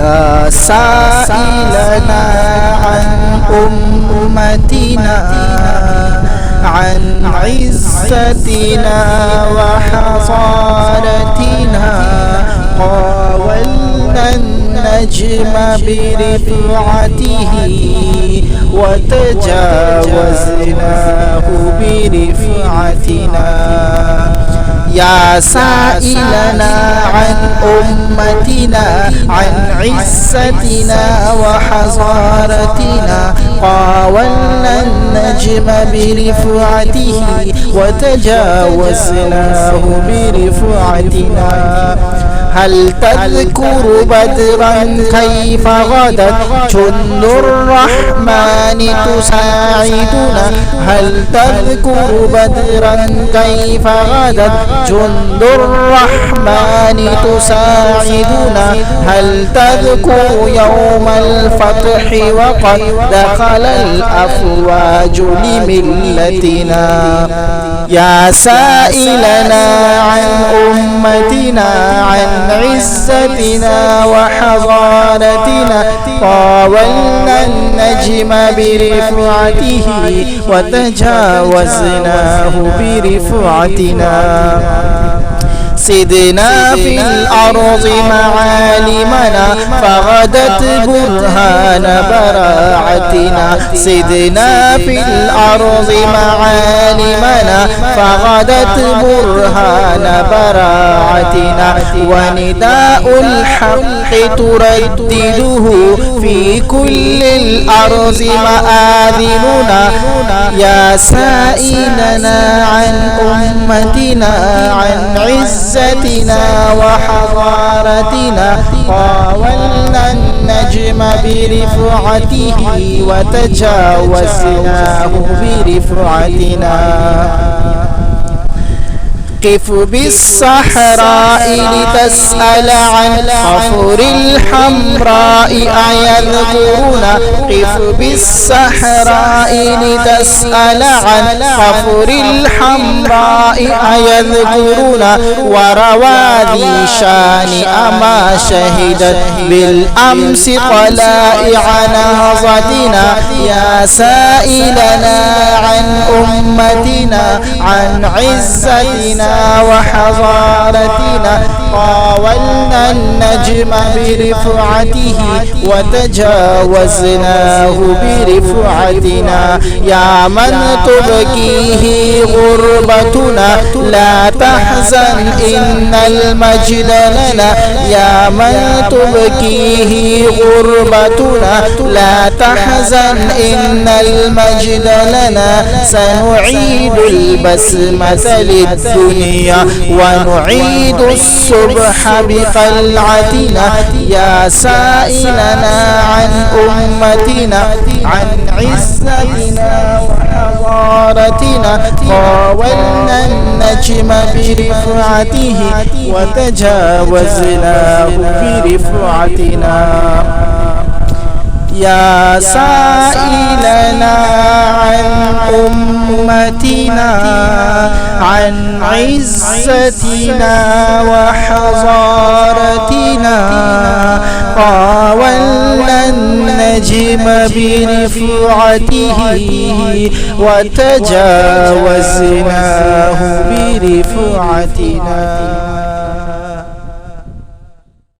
يا سائلنا عن أمتنا عن عزتنا وحصارتنا قاولنا النجم برفعته وتجاوزناه برفعتنا يا سائلنا عن أمتنا عن عزتنا وحضارتنا قاولنا النجم برفعته وتجاوزناه برفعتنا هل تذكر بدرا كيف غدت جند الرحمن تساعدنا هل تذكر بدرا كيف غدت جند الرحمن تساعدنا هل تذكر يوم الفتح وقد دخل الأفواج لملتنا يا سائلنا عن أمتنا عن عزتنا وحضارتنا قاولنا النجم برفعته وتجاوزناه برفعتنا سدنا في الأرض معالمنا فغدت برهان براعتنا سدنا في الأرض معالمنا فغدت برهان براعتنا ونداء الحق تردده في كل الأرض مآذننا يا سائلنا عن أمتنا عن عزتنا وحضارتنا قاولنا النجم برفعته وتجاوزناه برفعتنا قف بالصحراء لتسأل عن قفر الحمراء أيذكرنا قف بالصحراء لتسأل عن قفر الحمراء أيذكرنا وروادي شان أما شهدت بالأمس طلائع نهضتنا يا سائلنا عن أمتنا عن عزتنا وحضارتنا قاولنا النجم برفعته وتجاوزناه برفعتنا يا من تبكيه غربتنا لا تحزن إن المجد لنا يا من تبكيه غربتنا لا تحزن إن المجد لنا سنعيد البسمة للدنيا ونعيد الصبح بقلعتنا يا سائلنا عن أمتنا عن عزتنا وحضارتنا قاولنا النجم برفعته وتجاوزناه برفعتنا يا سائلنا عن أمتنا عن عزتنا وحضارتنا قاولنا النجم برفعته وتجاوزناه برفعتنا